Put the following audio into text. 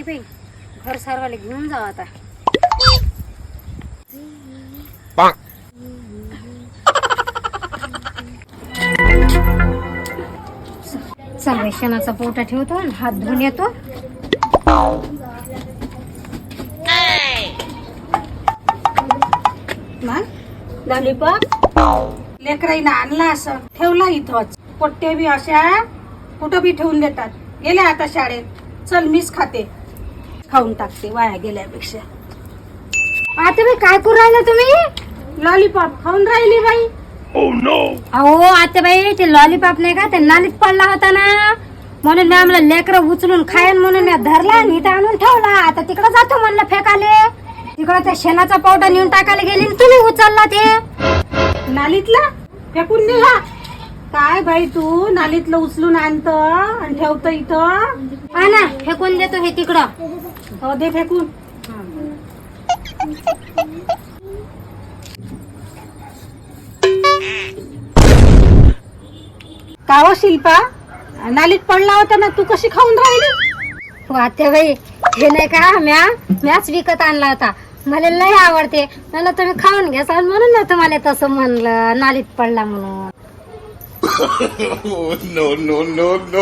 बाई, घर सारवाले घेऊन जाऊ आता. चल शेणाचा पोटा ठेवतो आणि हात धुवून येतो. लॉलीपॉप लेकराईनं आणला असं ठेवला इथंच. पोट्टे बी अशा कुठं बी ठेवून देतात. गेले आता शाळेत. चल मीच खाते, खाऊन टाकते वाया गेल्यापेक्षा. आता बाई काय करू राहिला तुम्ही? लॉलीपॉप खाऊन राहिली बाई. अहो आता बाई, ते लॉलीपॉप नाही का, ते नालीत पडला होता ना, म्हणून मी आम्हाला लेकरं उचलून खायन म्हणून मी धरला आणि इथं आणून ठेवला. आता तिकडे जातो म्हणलं फेकाले. तिकडं त्या शेणाचा पावडा नेऊन टाकायला गेली आणि तुम्ही उचलला ते नालीतला फेकून दिला. काय बाई तू नालीतलं उचलून आणत आणि ठेवत इथं. हा ना, फेकून देतो हे तिकडं. हो दे फेकून. काव शिल्पा, नालीत पडला होता ना, तू कशी खाऊन राहिली? हो आता बाई, हे नाही का, मॅच विकत आणला होता. मला लय आवडते. मला तुम्ही खाऊन घ्याल म्हणून ना तुम्हाला तसं म्हणलं, नालीत पडला म्हणून. No, no, no, no.